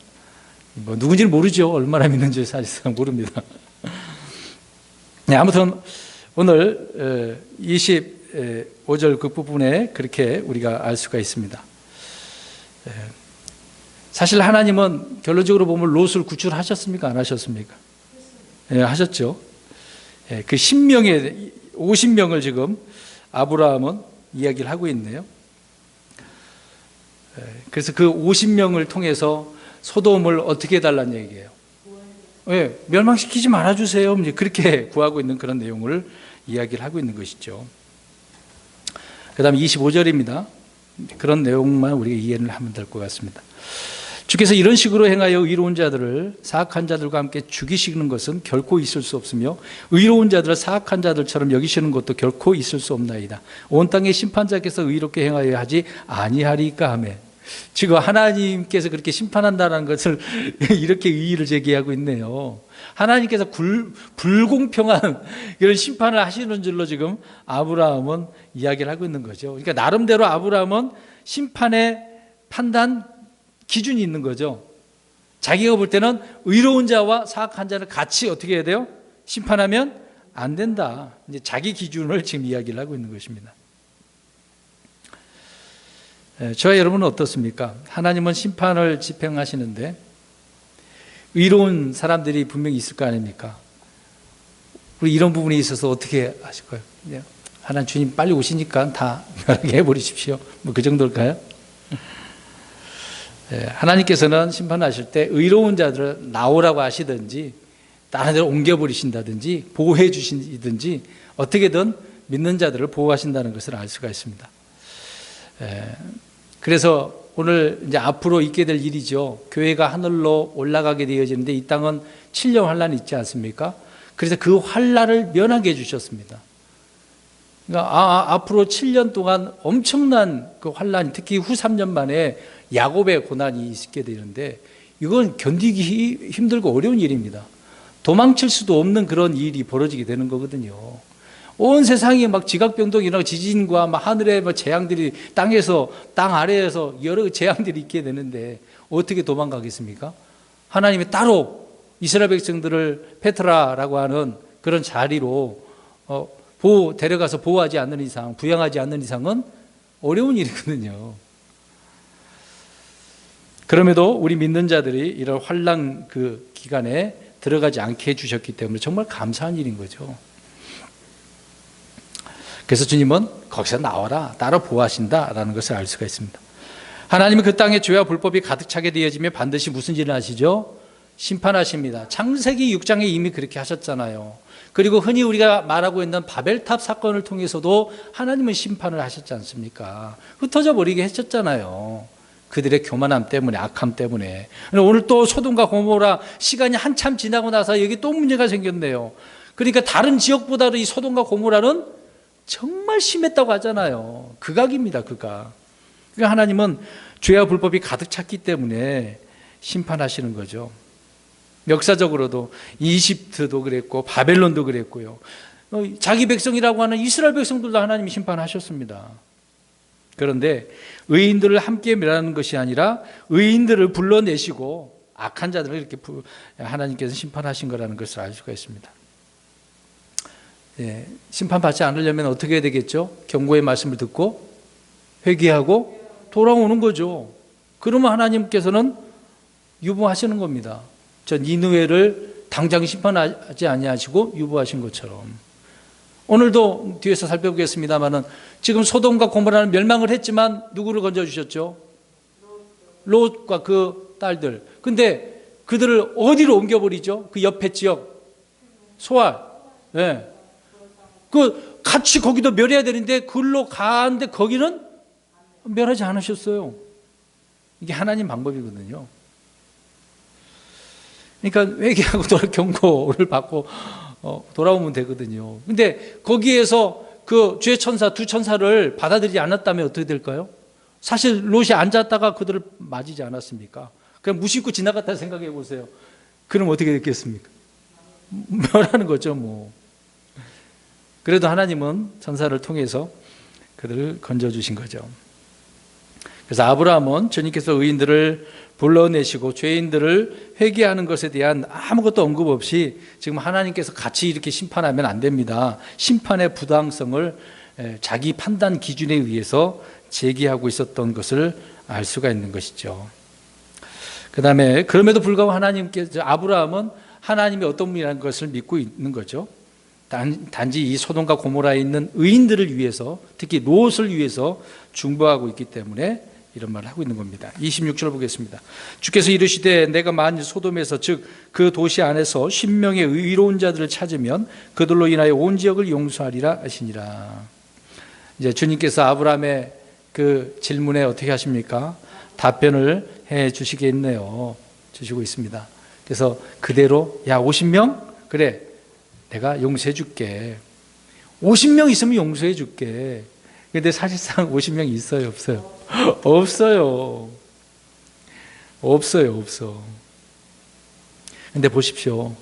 뭐 누군지는 모르죠. 얼마나 믿는지 사실상 모릅니다. 네, 아무튼 오늘 25절 그 부분에 그렇게 우리가 알 수가 있습니다. 사실 하나님은 결론적으로 보면 롯을 구출하셨습니까? 안 하셨습니까? 네, 하셨죠. 그 50명을 지금 아브라함은 이야기를 하고 있네요. 그래서 그 50명을 통해서 소돔을 어떻게 해달라는 얘기예요? 네, 멸망시키지 말아주세요. 그렇게 구하고 있는 그런 내용을 이야기를 하고 있는 것이죠. 그 다음에 25절입니다. 그런 내용만 우리가 이해를 하면 될 것 같습니다. 주께서 이런 식으로 행하여 의로운 자들을 사악한 자들과 함께 죽이시는 것은 결코 있을 수 없으며 의로운 자들을 사악한 자들처럼 여기시는 것도 결코 있을 수 없나이다. 온 땅의 심판자께서 의롭게 행하여 하지 아니하리까 하며, 지금 하나님께서 그렇게 심판한다는 것을 이렇게 의의를 제기하고 있네요. 하나님께서 불공평한 이런 심판을 하시는 줄로 지금 아브라함은 이야기를 하고 있는 거죠. 그러니까 나름대로 아브라함은 심판의 판단 기준이 있는 거죠. 자기가 볼 때는 의로운 자와 사악한 자를 같이 어떻게 해야 돼요? 심판하면 안 된다. 이제 자기 기준을 지금 이야기를 하고 있는 것입니다. 저와 여러분은 어떻습니까? 하나님은 심판을 집행하시는데 의로운 사람들이 분명히 있을 거 아닙니까? 우리 이런 부분에 있어서 어떻게 하실까요? 하나님 주님 빨리 오시니까 다 멸하게 해버리십시오. 뭐 그 정도일까요? 하나님께서는 심판하실 때 의로운 자들을 나오라고 하시든지 다른 데로 옮겨버리신다든지 보호해 주시든지 어떻게든 믿는 자들을 보호하신다는 것을 알 수가 있습니다. 그래서 오늘 이제 앞으로 있게 될 일이죠. 교회가 하늘로 올라가게 되어지는데 이 땅은 7년 환란이 있지 않습니까? 그래서 그 환란을 면하게 해주셨습니다. 그러니까 앞으로 7년 동안 엄청난 그 환란, 특히 후 3년 만에 야곱의 고난이 있게 되는데 이건 견디기 힘들고 어려운 일입니다. 도망칠 수도 없는 그런 일이 벌어지게 되는 거거든요. 온 세상이 막 지각변동이 일어나고 지진과 막 하늘의 막 재앙들이 땅 아래에서 여러 재앙들이 있게 되는데 어떻게 도망가겠습니까? 하나님이 따로 이스라엘 백성들을 페트라라고 하는 그런 자리로 데려가서 보호하지 않는 이상, 부양하지 않는 이상은 어려운 일이거든요. 그럼에도 우리 믿는 자들이 이런 환난 그 기간에 들어가지 않게 해주셨기 때문에 정말 감사한 일인 거죠. 그래서 주님은 거기서 나와라, 따로 보호하신다라는 것을 알 수가 있습니다. 하나님은 그 땅에 죄와 불법이 가득 차게 되어지면 반드시 무슨 일을 하시죠? 심판하십니다. 창세기 6장에 이미 그렇게 하셨잖아요. 그리고 흔히 우리가 말하고 있는 바벨탑 사건을 통해서도 하나님은 심판을 하셨지 않습니까? 흩어져 버리게 했었잖아요. 그들의 교만함 때문에, 악함 때문에. 오늘 또 소돔과 고모라 시간이 한참 지나고 나서 여기 또 문제가 생겼네요. 그러니까 다른 지역보다도 이 소돔과 고모라는 정말 심했다고 하잖아요. 극악입니다, 극악. 그러니까 하나님은 죄와 불법이 가득 찼기 때문에 심판하시는 거죠. 역사적으로도 이집트도 그랬고 바벨론도 그랬고요. 자기 백성이라고 하는 이스라엘 백성들도 하나님이 심판하셨습니다. 그런데 의인들을 함께 멸하는 것이 아니라 의인들을 불러내시고 악한 자들을 이렇게 하나님께서 심판하신 거라는 것을 알 수가 있습니다. 심판받지 않으려면 어떻게 해야 되겠죠? 경고의 말씀을 듣고 회개하고 돌아오는 거죠. 그러면 하나님께서는 유보하시는 겁니다. 저 니느웨를 당장 심판하지 아니하시고 유보하신 것처럼 오늘도 뒤에서 살펴보겠습니다만은 지금 소돔과 고모라는 멸망을 했지만 누구를 건져주셨죠? 롯과 그 딸들. 근데 그들을 어디로 옮겨버리죠? 그 옆에 지역 소알. 네. 그 같이 거기도 멸해야 되는데 그걸로 가는데 거기는 멸하지 않으셨어요. 이게 하나님 방법이거든요. 그러니까 회개하고 경고를 받고 돌아오면 되거든요. 근데 거기에서 그 주의 천사 두 천사를 받아들이지 않았다면 어떻게 될까요? 사실 롯이 앉았다가 그들을 맞이지 않았습니까? 그냥 무심코 지나갔다 생각해 보세요. 그럼 어떻게 됐겠습니까? 멸하는 거죠, 뭐. 그래도 하나님은 천사를 통해서 그들을 건져주신 거죠. 그래서 아브라함은 주님께서 의인들을 불러내시고 죄인들을 회개하는 것에 대한 아무것도 언급 없이 지금 하나님께서 같이 이렇게 심판하면 안 됩니다. 심판의 부당성을 자기 판단 기준에 의해서 제기하고 있었던 것을 알 수가 있는 것이죠. 그 다음에 그럼에도 불구하고 아브라함은 하나님이 어떤 분이라는 것을 믿고 있는 거죠. 단지 이 소돔과 고모라에 있는 의인들을 위해서, 특히 롯을 위해서 중보하고 있기 때문에 이런 말을 하고 있는 겁니다. 26절 보겠습니다. 주께서 이르시되 내가 만일 소돔에서 즉 그 도시 안에서 10명의 의로운 자들을 찾으면 그들로 인하여 온 지역을 용서하리라 하시니라. 이제 주님께서 아브라함의 그 질문에 어떻게 하십니까? 답변을 해 주시겠네요. 주시고 있습니다. 그래서 그대로 50명? 그래, 내가 용서해 줄게. 50명 있으면 용서해 줄게. 근데 사실상 50명이 있어요, 없어요? 없어요. 근데 보십시오.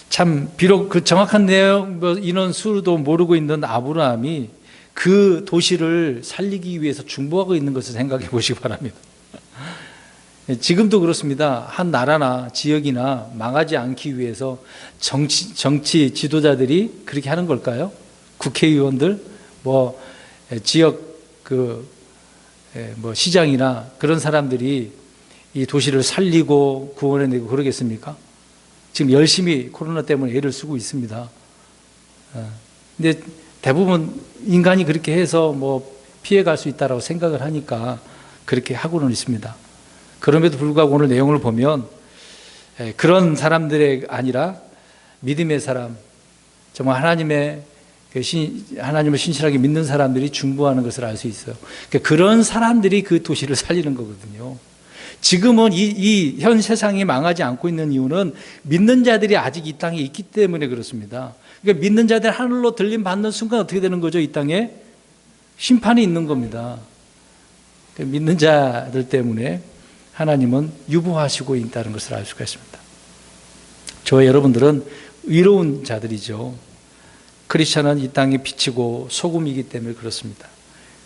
참 비록 그 정확한 내용 인원 수도 모르고 있는 아브라함이 그 도시를 살리기 위해서 중보하고 있는 것을 생각해 보시기 바랍니다. 지금도 그렇습니다. 한 나라나 지역이나 망하지 않기 위해서 정치 지도자들이 그렇게 하는 걸까요? 국회의원들, 지역 시장이나 그런 사람들이 이 도시를 살리고 구원해내고 그러겠습니까? 지금 열심히 코로나 때문에 애를 쓰고 있습니다. 근데 대부분 인간이 그렇게 해서 피해갈 수 있다고 생각을 하니까 그렇게 하고는 있습니다. 그럼에도 불구하고 오늘 내용을 보면 그런 사람들이 아니라 믿음의 사람, 정말 하나님을 신실하게 믿는 사람들이 중보하는 것을 알 수 있어요. 그런 사람들이 그 도시를 살리는 거거든요. 지금은 이 현 세상이 망하지 않고 있는 이유는 믿는 자들이 아직 이 땅에 있기 때문에 그렇습니다. 그러니까 믿는 자들 하늘로 들림 받는 순간 어떻게 되는 거죠? 이 땅에 심판이 있는 겁니다. 믿는 자들 때문에 하나님은 유보하시고 있다는 것을 알 수가 있습니다. 저와 여러분들은 의로운 자들이죠. 크리스천은 이 땅에 빛이고 소금이기 때문에 그렇습니다.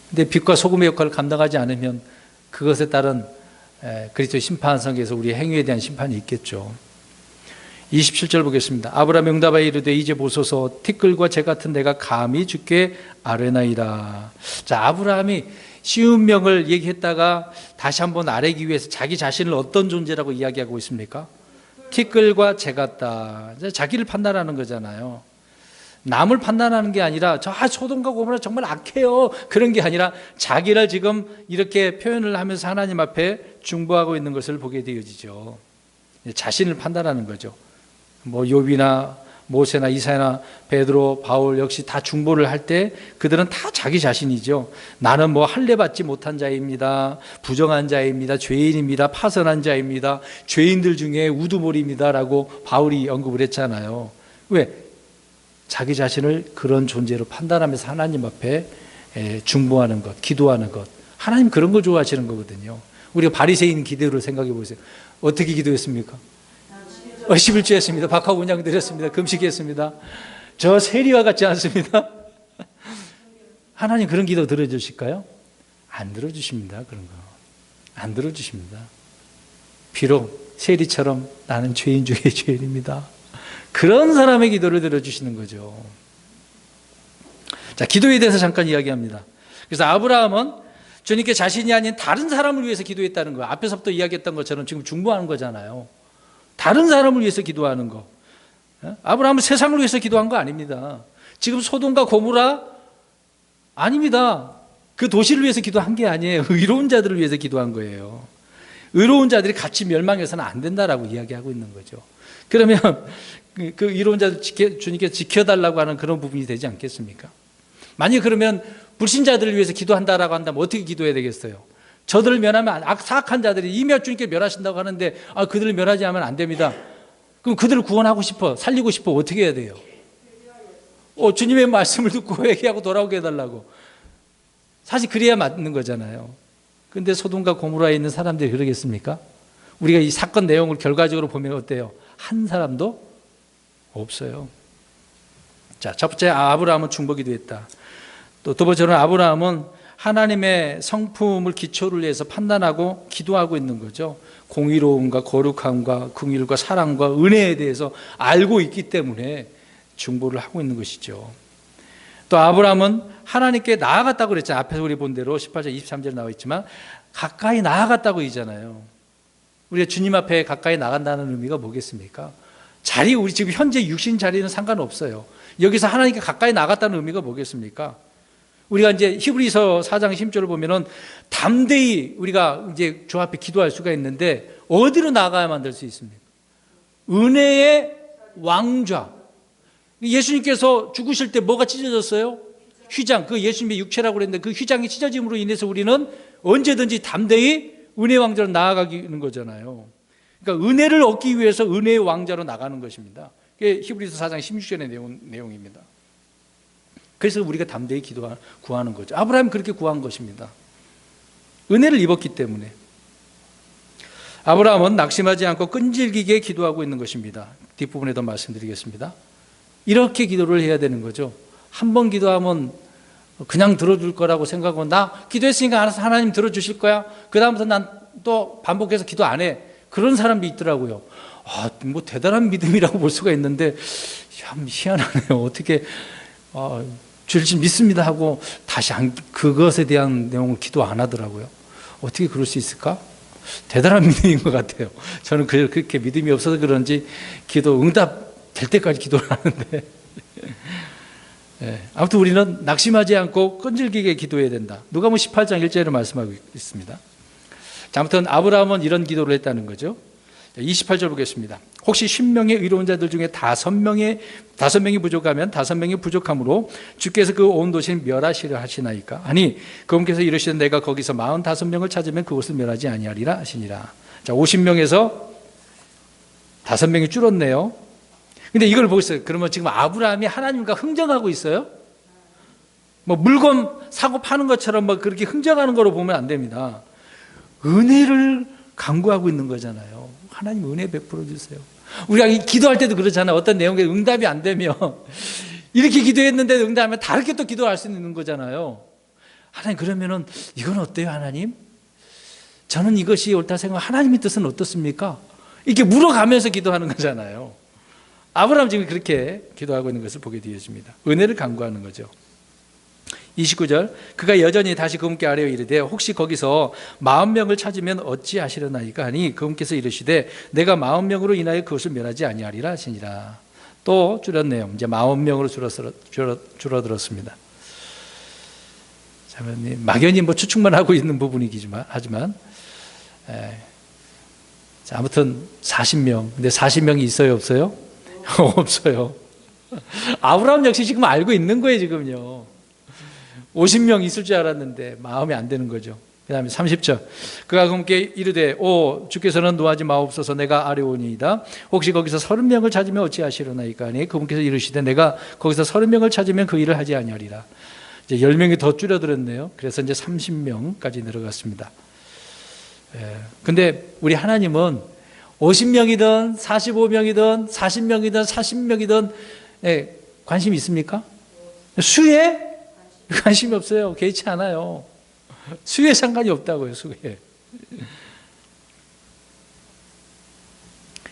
근데 빛과 소금의 역할을 감당하지 않으면 그것에 따른 그리스도의 심판상에서 우리의 행위에 대한 심판이 있겠죠. 27절 보겠습니다. 아브라함이 응답하여 이르되 이제 보소서 티끌과 재 같은 내가 감히 주께 아뢰나이다. 자, 아브라함이 쉬운 명을 얘기했다가 다시 한번 아뢰기 위해서 자기 자신을 어떤 존재라고 이야기하고 있습니까? 티끌과 재 같다. 자기를 판단하는 거잖아요. 남을 판단하는 게 아니라 소돔과 고모라 정말 악해요. 그런 게 아니라 자기를 지금 이렇게 표현을 하면서 하나님 앞에 중보하고 있는 것을 보게 되어지죠. 자신을 판단하는 거죠. 욥이나 모세나 이사야나 베드로, 바울 역시 다 중보를 할 때 그들은 다 자기 자신이죠. 나는 할례받지 못한 자입니다. 부정한 자입니다. 죄인입니다. 파선한 자입니다. 죄인들 중에 우두머리입니다라고 바울이 언급을 했잖아요. 왜? 자기 자신을 그런 존재로 판단하면서 하나님 앞에 중보하는 것, 기도하는 것. 하나님 그런 걸 좋아하시는 거거든요. 우리가 바리새인 기도를 생각해 보세요. 어떻게 기도했습니까? 11주 했습니다. 박하고 운양 드렸습니다. 금식했습니다. 저 세리와 같지 않습니다. 하나님 그런 기도 들어주실까요? 안 들어주십니다. 그런 거. 안 들어주십니다. 비록 세리처럼 나는 죄인 중에 죄인입니다. 그런 사람의 기도를 들어주시는 거죠. 자, 기도에 대해서 잠깐 이야기합니다. 그래서 아브라함은 주님께 자신이 아닌 다른 사람을 위해서 기도했다는 거예요. 앞에서부터 이야기했던 것처럼 지금 중보하는 거잖아요. 다른 사람을 위해서 기도하는 거. 아브라함은 세상을 위해서 기도한 거 아닙니다. 지금 소돔과 고모라 아닙니다. 그 도시를 위해서 기도한 게 아니에요. 의로운 자들을 위해서 기도한 거예요. 의로운 자들이 같이 멸망해서는 안 된다라고 이야기하고 있는 거죠. 그러면 그 의로운 자들 주님께서 지켜달라고 하는 그런 부분이 되지 않겠습니까? 만약 그러면 불신자들을 위해서 기도한다라고 한다면 어떻게 기도해야 되겠어요? 저들을 멸하면 사악한 자들이 이미 주님께 멸하신다고 하는데 그들을 멸하지 않으면 안 됩니다. 그럼 그들을 구원하고 싶어, 살리고 싶어, 어떻게 해야 돼요? 주님의 말씀을 듣고 회개하고 돌아오게 해달라고. 사실 그래야 맞는 거잖아요. 그런데 소돔과 고모라에 있는 사람들이 그러겠습니까? 우리가 이 사건 내용을 결과적으로 보면 어때요? 한 사람도 없어요. 자, 첫 번째, 아브라함은 중보기도 했다. 또 두 번째로는 아브라함은 하나님의 성품을 기초를 해서 판단하고 기도하고 있는 거죠. 공의로움과 거룩함과 긍휼과 사랑과 은혜에 대해서 알고 있기 때문에 중보를 하고 있는 것이죠. 또 아브라함은 하나님께 나아갔다고 그랬잖아요. 앞에서 우리 본 대로 18절 23절에 나와 있지만 가까이 나아갔다고 있잖아요. 우리가 주님 앞에 가까이 나간다는 의미가 뭐겠습니까? 우리 지금 현재 육신 자리는 상관없어요. 여기서 하나님께 가까이 나갔다는 의미가 뭐겠습니까? 우리가 이제 히브리서 4장 10절을 보면은 담대히 우리가 이제 주 앞에 기도할 수가 있는데 어디로 나가야만 될 수 있습니까? 은혜의 왕좌. 예수님께서 죽으실 때 뭐가 찢어졌어요? 휘장. 그 예수님의 육체라고 그랬는데 그 휘장이 찢어짐으로 인해서 우리는 언제든지 담대히 은혜의 왕좌로 나아가는 거잖아요. 그러니까 은혜를 얻기 위해서 은혜의 왕좌로 나가는 것입니다. 그게 히브리서 4장 16절의 내용입니다. 그래서 우리가 담대히 구하는 거죠. 아브라함이 그렇게 구한 것입니다. 은혜를 입었기 때문에. 아브라함은 낙심하지 않고 끈질기게 기도하고 있는 것입니다. 뒷부분에 더 말씀드리겠습니다. 이렇게 기도를 해야 되는 거죠. 한 번 기도하면 그냥 들어줄 거라고 생각하고 나 기도했으니까 알아서 하나님 들어주실 거야. 그 다음부터 난 또 반복해서 기도 안 해. 그런 사람도 있더라고요. 뭐 대단한 믿음이라고 볼 수가 있는데 참 희한하네요. 어떻게 주를 믿습니다 하고 다시 그것에 대한 내용을 기도 안 하더라고요. 어떻게 그럴 수 있을까? 대단한 믿음인 것 같아요. 저는 그렇게 믿음이 없어서 그런지 기도 응답 될 때까지 기도를 하는데 아무튼 우리는 낙심하지 않고 끈질기게 기도해야 된다. 누가복음 18장 1절에 말씀하고 있습니다. 자, 아무튼 아브라함은 이런 기도를 했다는 거죠. 28절 보겠습니다. 혹시 10명의 의로운 자들 중에 5명이 부족하면 5명이 부족함으로 주께서 그 온 도시를 멸하시려 하시나이까? 아니 그분께서 이르시되 내가 거기서 45명을 찾으면 그곳을 멸하지 아니하리라 하시니라. 자, 50명에서 5명이 줄었네요. 근데 이걸 보겠어요. 그러면 지금 아브라함이 하나님과 흥정하고 있어요? 뭐 물건 사고 파는 것처럼 뭐 그렇게 흥정하는 거로 보면 안 됩니다. 은혜를 간구하고 있는 거잖아요. 하나님 은혜 베풀어 주세요. 우리가 기도할 때도 그렇잖아요. 어떤 내용에 응답이 안 되면 이렇게 기도했는데 응답하면 다르게 또 기도할 수 있는 거잖아요. 하나님 그러면은 이건 어때요, 하나님? 저는 이것이 옳다 생각. 하나님의 뜻은 어떻습니까? 이렇게 물어가면서 기도하는 거잖아요. 아브라함 지금 그렇게 기도하고 있는 것을 보게 되어집니다. 은혜를 간구하는 거죠. 29절 그가 여전히 다시 그분께 아뢰어 이르되 혹시 거기서 40명을 찾으면 어찌하시려나이까 하니 그분께서 이르시되 내가 40명으로 인하여 그것을 멸하지 아니하리라 하시니라. 또 줄였네요. 이제 40명으로 줄어들었습니다. 자매님 막연히 뭐 추측만 하고 있는 부분이지만 하지만 자, 아무튼 40명. 근데 40명이 있어요, 없어요? 없어요. 아브라함 역시 지금 알고 있는 거예요, 지금요. 50명 있을 줄 알았는데 마음에 안 드는 거죠. 그 다음에 30절 그가 그분께 이르되 주께서는 노하지 마옵소서 내가 아뢰오니이다. 혹시 거기서 30명을 찾으면 어찌하시려나이까 하니 그분께서 이르시되 내가 거기서 30명을 찾으면 그 일을 하지 아니하리라. 이제 10명이 더 줄어들었네요. 그래서 이제 30명까지 늘어갔습니다. 근데 우리 하나님은 50명이든 45명이든 40명이든 40명이든 관심이 있습니까? 수에 관심이 없어요. 개의치 않아요. 수에 상관이 없다고요. 수에.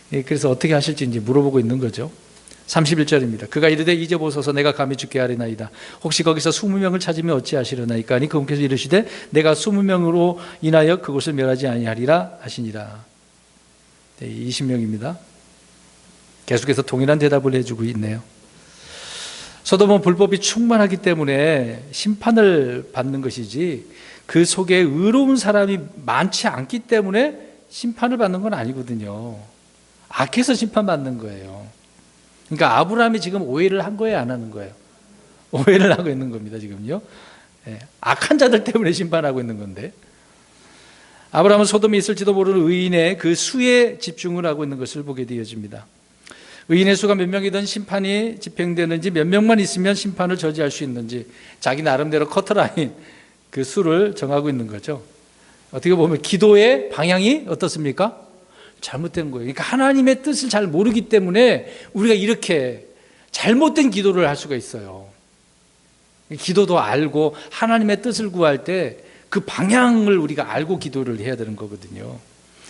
그래서 어떻게 하실지 이제 물어보고 있는 거죠. 31절입니다. 그가 이르되 이제 보소서 내가 감히 주께 아뢰나이다. 혹시 거기서 20명을 찾으면 어찌하시려나이까 하니 그분께서 이르시되 내가 20명으로 인하여 그곳을 멸하지 아니하리라 하시니라. 20명입니다. 계속해서 동일한 대답을 해주고 있네요. 소돔은 불법이 충만하기 때문에 심판을 받는 것이지 그 속에 의로운 사람이 많지 않기 때문에 심판을 받는 건 아니거든요. 악해서 심판받는 거예요. 그러니까 아브라함이 지금 오해를 한 거예요, 안 하는 거예요? 오해를 하고 있는 겁니다, 지금요. 악한 자들 때문에 심판하고 있는 건데, 아브라함은 소돔이 있을지도 모르는 의인의 그 수에 집중을 하고 있는 것을 보게 되어집니다. 의인의 수가 몇 명이든 심판이 집행되는지, 몇 명만 있으면 심판을 저지할 수 있는지 자기 나름대로 커트라인 그 수를 정하고 있는 거죠. 어떻게 보면 기도의 방향이 어떻습니까? 잘못된 거예요. 그러니까 하나님의 뜻을 잘 모르기 때문에 우리가 이렇게 잘못된 기도를 할 수가 있어요. 기도도 알고 하나님의 뜻을 구할 때 그 방향을 우리가 알고 기도를 해야 되는 거거든요.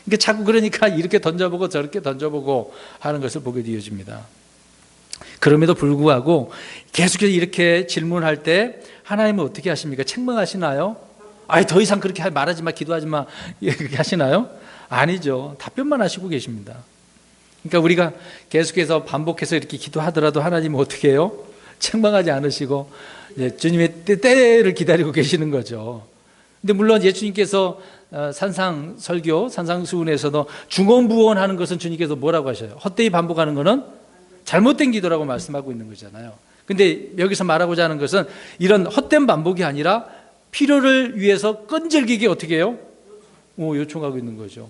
그러니까 자꾸 그러니까 이렇게 던져보고 저렇게 던져보고 하는 것을 보게 되어집니다. 그럼에도 불구하고 계속해서 이렇게 질문할 때 하나님은 어떻게 하십니까? 책망하시나요? 아이, 더 이상 그렇게 말하지 마, 기도하지 마, 그렇게 하시나요? 아니죠. 답변만 하시고 계십니다. 그러니까 우리가 계속해서 반복해서 이렇게 기도하더라도 하나님은 어떻게 해요? 책망하지 않으시고 주님의 때를 기다리고 계시는 거죠. 근데 물론 예수님께서 산상설교, 산상수훈에서도 중언부언하는 것은 주님께서 뭐라고 하셔요? 헛되이 반복하는 것은 잘못된 기도라고 말씀하고 있는 거잖아요. 근데 여기서 말하고자 하는 것은 이런 헛된 반복이 아니라 필요를 위해서 끈질기게 어떻게 해요? 요청하고 있는 거죠.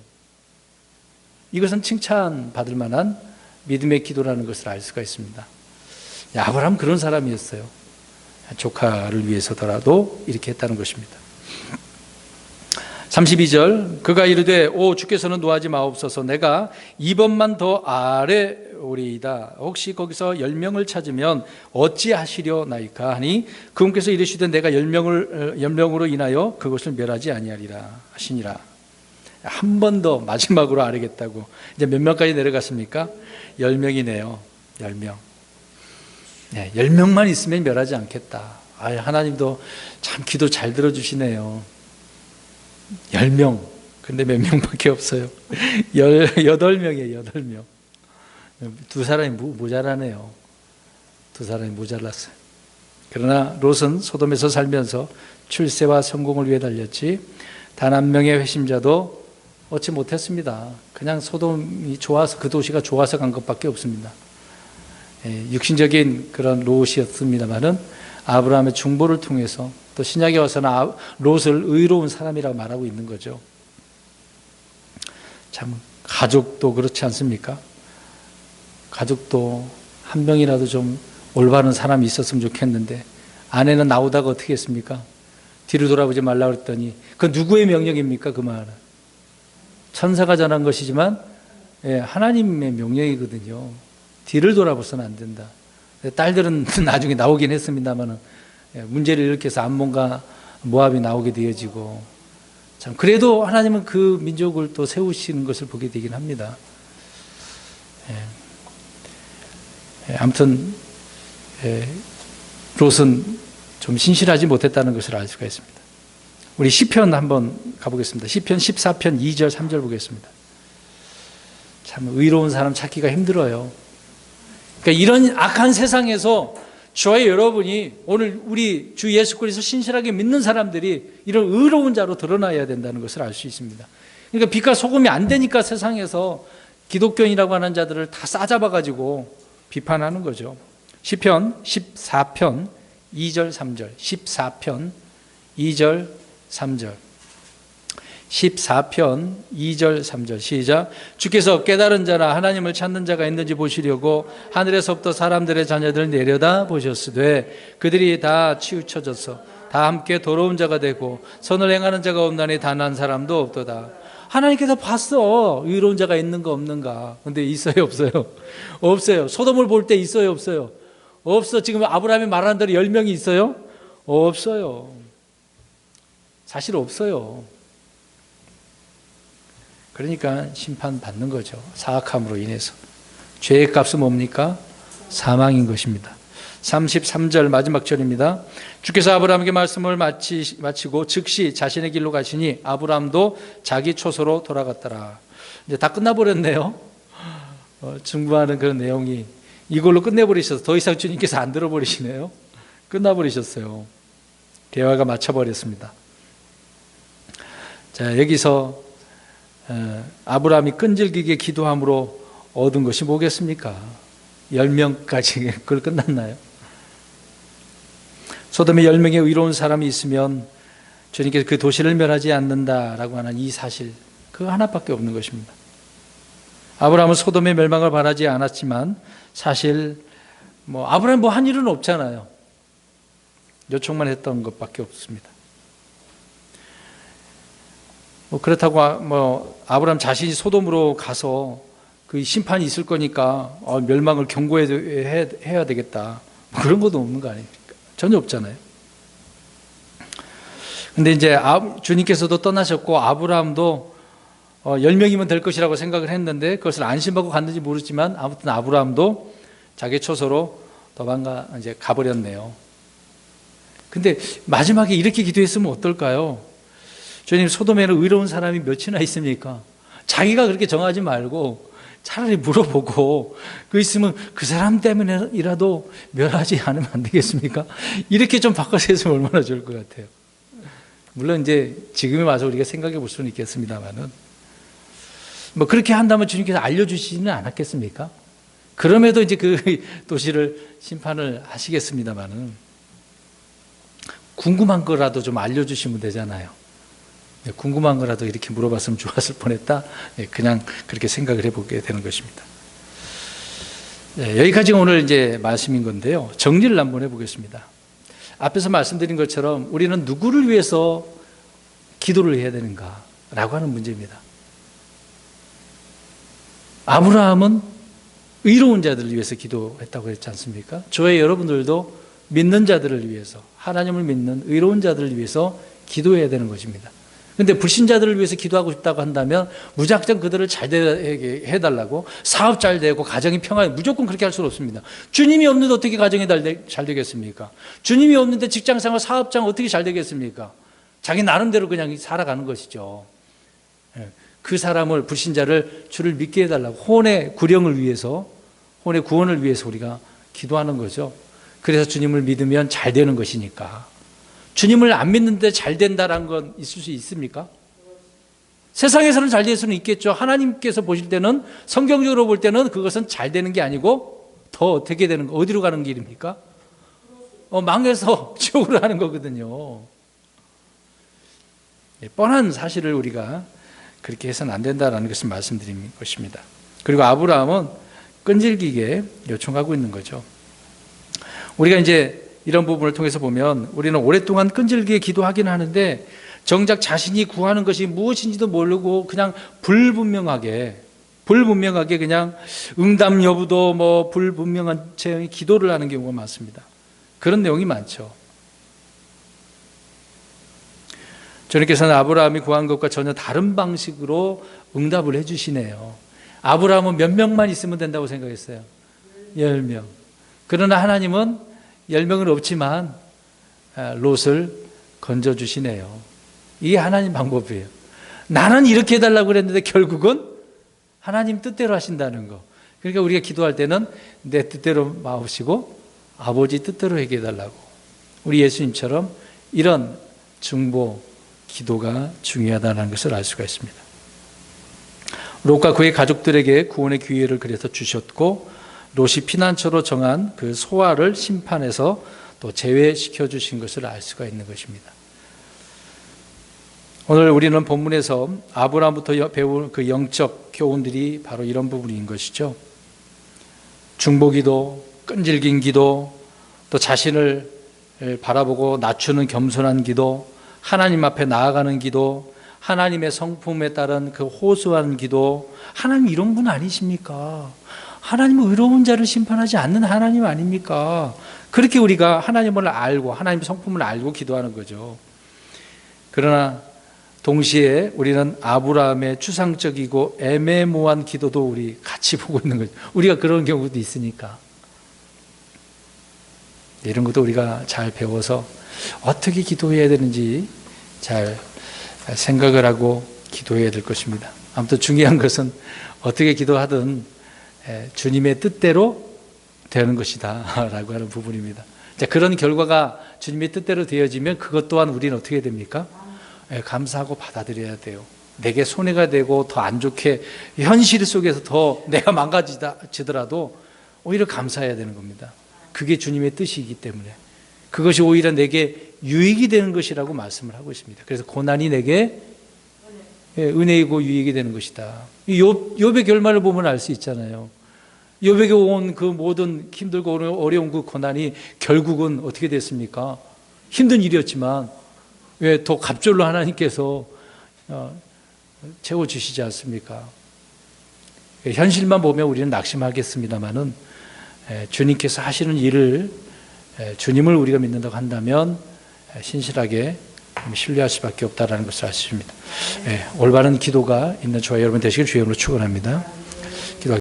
이것은 칭찬받을 만한 믿음의 기도라는 것을 알 수가 있습니다. 아브라함 그런 사람이었어요. 조카를 위해서더라도 이렇게 했다는 것입니다. 32절, 그가 이르되 오 주께서는 노하지 마옵소서. 내가 2번만 더 아래 오리이다. 혹시 거기서 10명을 찾으면 어찌하시려나이까 하니 그분께서 이르시되 내가 10명으로 인하여 그것을 멸하지 아니하리라 하시니라. 한 번 더 마지막으로 아뢰겠다고. 이제 몇 명까지 내려갔습니까? 10명이네요. 10명. 10명만 있으면 멸하지 않겠다. 하나님도 참 기도 잘 들어주시네요. 10명. 근데 몇 명밖에 없어요. 8명이에요. 8명. 두 사람이 모자라네요. 두 사람이 모자랐어요. 그러나 롯은 소돔에서 살면서 출세와 성공을 위해 달렸지 단 한 명의 회심자도 얻지 못했습니다. 그냥 소돔이 좋아서, 그 도시가 좋아서 간 것밖에 없습니다. 육신적인 그런 롯이었습니다만은 아브라함의 중보를 통해서 또 신약에 와서는 롯을 의로운 사람이라고 말하고 있는 거죠. 참 가족도 그렇지 않습니까? 가족도 한 명이라도 좀 올바른 사람이 있었으면 좋겠는데 아내는 나오다가 어떻게 했습니까? 뒤로 돌아보지 말라고 그랬더니 그 누구의 명령입니까? 그 말은 천사가 전한 것이지만 하나님의 명령이거든요. 뒤를 돌아보서는 안 된다. 딸들은 나중에 나오긴 했습니다만 문제를 일으켜서 암몬과 모압이 나오게 되어지고 참 그래도 하나님은 그 민족을 또 세우시는 것을 보게 되긴 합니다. 아무튼 롯은 좀 신실하지 못했다는 것을 알 수가 있습니다. 우리 시편 한번 가보겠습니다. 시편 14편 2절 3절 보겠습니다. 참 의로운 사람 찾기가 힘들어요. 그러니까 이런 악한 세상에서 저와 여러분이 오늘 우리 주 예수 그리스도 신실하게 믿는 사람들이 이런 의로운 자로 드러나야 된다는 것을 알 수 있습니다. 그러니까 빛과 소금이 안 되니까 세상에서 기독교인이라고 하는 자들을 다 싸잡아가지고 비판하는 거죠. 시편 14편 2절 3절 14편 2절 3절 14편 2절 3절 시작. 주께서 깨달은 자나 하나님을 찾는 자가 있는지 보시려고 하늘에서부터 사람들의 자녀들을 내려다 보셨으되 그들이 다 치우쳐져서 다 함께 더러운 자가 되고 선을 행하는 자가 없나니 단 한 사람도 없도다. 하나님께서 봤어. 의로운 자가 있는가 없는가. 근데 있어요 없어요? 없어요. 소돔을 볼 때 있어요 없어요? 없어. 지금 아브라함이 말하는 대로 10명이 있어요? 없어요. 사실 없어요. 그러니까 심판받는 거죠. 사악함으로 인해서. 죄의 값은 뭡니까? 사망인 것입니다. 33절 마지막 절입니다. 주께서 아브라함에게 말씀을 마치고 즉시 자신의 길로 가시니 아브라함도 자기 초소로 돌아갔더라. 이제 다 끝나버렸네요. 중부하는 그런 내용이 이걸로 끝내버리셔서 더 이상 주님께서 안 들어버리시네요. 끝나버리셨어요. 대화가 마쳐버렸습니다. 자, 여기서 아브라함이 끈질기게 기도함으로 얻은 것이 뭐겠습니까? 10명까지 그걸 끝났나요? 소돔에 10명의 의로운 사람이 있으면 주님께서 그 도시를 멸하지 않는다라고 하는 이 사실, 그거 하나밖에 없는 것입니다. 아브라함은 소돔의 멸망을 바라지 않았지만 사실 아브라함 한 일은 없잖아요. 요청만 했던 것밖에 없습니다. 그렇다고 아브라함 자신이 소돔으로 가서 그 심판이 있을 거니까 멸망을 경고해야 되겠다, 그런 것도 없는 거 아닙니까? 전혀 없잖아요. 근데 이제 주님께서도 떠나셨고 아브라함도 10명이면 될 것이라고 생각을 했는데 그것을 안심하고 갔는지 모르지만 아무튼 아브라함도 자기 처소로 도망가 이제 가버렸네요. 근데 마지막에 이렇게 기도했으면 어떨까요? 주님, 소돔에는 의로운 사람이 몇이나 있습니까? 자기가 그렇게 정하지 말고 차라리 물어보고 그 있으면 그 사람 때문에라도 멸하지 않으면 안 되겠습니까? 이렇게 좀 바꿔서 했으면 얼마나 좋을 것 같아요. 물론 이제 지금에 와서 우리가 생각해 볼 수는 있겠습니다만은 그렇게 한다면 주님께서 알려주시지는 않았겠습니까? 그럼에도 이제 그 도시를 심판을 하시겠습니다만은 궁금한 거라도 좀 알려주시면 되잖아요. 궁금한 거라도 이렇게 물어봤으면 좋았을 뻔했다, 그냥 그렇게 생각을 해보게 되는 것입니다. 여기까지가 오늘 이제 말씀인 건데요. 정리를 한번 해보겠습니다. 앞에서 말씀드린 것처럼 우리는 누구를 위해서 기도를 해야 되는가라고 하는 문제입니다. 아브라함은 의로운 자들을 위해서 기도했다고 했지 않습니까? 저의 여러분들도 믿는 자들을 위해서, 하나님을 믿는 의로운 자들을 위해서 기도해야 되는 것입니다. 그런데 불신자들을 위해서 기도하고 싶다고 한다면 무작정 그들을 잘 되게 해달라고, 사업 잘 되고 가정이 평화해, 무조건 그렇게 할 수는 없습니다. 주님이 없는데 어떻게 가정이 잘 되겠습니까? 주님이 없는데 직장생활, 사업장 어떻게 잘 되겠습니까? 자기 나름대로 그냥 살아가는 것이죠. 그 사람을, 불신자를 주를 믿게 해달라고, 혼의 구령을 위해서, 혼의 구원을 위해서 우리가 기도하는 거죠. 그래서 주님을 믿으면 잘 되는 것이니까. 주님을 안 믿는데 잘 된다는 건 있을 수 있습니까? 세상에서는 잘 될 수는 있겠죠. 하나님께서 보실 때는, 성경적으로 볼 때는 그것은 잘 되는 게 아니고 더 어떻게 되는 거, 어디로 가는 길입니까? 망해서 지옥으로 가는 거거든요. 뻔한 사실을 우리가 그렇게 해서는 안 된다는 것을 말씀드린 것입니다. 그리고 아브라함은 끈질기게 요청하고 있는 거죠. 우리가 이제 이런 부분을 통해서 보면 우리는 오랫동안 끈질기게 기도하긴 하는데 정작 자신이 구하는 것이 무엇인지도 모르고 그냥 불분명하게 그냥 응답 여부도 불분명한 채 기도를 하는 경우가 많습니다. 그런 내용이 많죠. 주님께서는 아브라함이 구한 것과 전혀 다른 방식으로 응답을 해주시네요. 아브라함은 몇 명만 있으면 된다고 생각했어요. 10명. 그러나 하나님은 10명은 없지만 롯을 건져주시네요. 이게 하나님 방법이에요. 나는 이렇게 해달라고 그랬는데 결국은 하나님 뜻대로 하신다는 거. 그러니까 우리가 기도할 때는 내 뜻대로 마옵시고 아버지 뜻대로 해달라고. 우리 예수님처럼 이런 중보 기도가 중요하다는 것을 알 수가 있습니다. 롯과 그의 가족들에게 구원의 기회를 그래서 주셨고, 롯이 피난처로 정한 그 소아를 심판해서 또 제외시켜 주신 것을 알 수가 있는 것입니다. 오늘 우리는 본문에서 아브라함부터 배운 그 영적 교훈들이 바로 이런 부분인 것이죠. 중보기도, 끈질긴 기도, 또 자신을 바라보고 낮추는 겸손한 기도, 하나님 앞에 나아가는 기도, 하나님의 성품에 따른 그 호소하는 기도. 하나님 이런 분 아니십니까? 하나님은 의로운 자를 심판하지 않는 하나님 아닙니까? 그렇게 우리가 하나님을 알고 하나님의 성품을 알고 기도하는 거죠. 그러나 동시에 우리는 아브라함의 추상적이고 애매모호한 기도도 우리 같이 보고 있는 거죠. 우리가 그런 경우도 있으니까. 이런 것도 우리가 잘 배워서 어떻게 기도해야 되는지 잘 생각을 하고 기도해야 될 것입니다. 아무튼 중요한 것은 어떻게 기도하든 주님의 뜻대로 되는 것이다 라고 하는 부분입니다. 자, 그런 결과가 주님의 뜻대로 되어지면 그것 또한 우리는 어떻게 됩니까? 감사하고 받아들여야 돼요. 내게 손해가 되고 더 안 좋게 현실 속에서 더 내가 망가지더라도 오히려 감사해야 되는 겁니다. 그게 주님의 뜻이기 때문에 그것이 오히려 내게 유익이 되는 것이라고 말씀을 하고 있습니다. 그래서 고난이 내게 은혜이고 유익이 되는 것이다. 욥의 결말을 보면 알 수 있잖아요. 욥에게 온 그 모든 힘들고 어려운 그 고난이 결국은 어떻게 됐습니까? 힘든 일이었지만 왜 더 갑절로 하나님께서 채워주시지 않습니까? 현실만 보면 우리는 낙심하겠습니다만은 주님께서 하시는 일을 주님을 우리가 믿는다고 한다면 신실하게 신뢰할 수밖에 없다는 것을 아십니다. 올바른 기도가 있는 저와 여러분 되시길 주의 이름으로 축원합니다.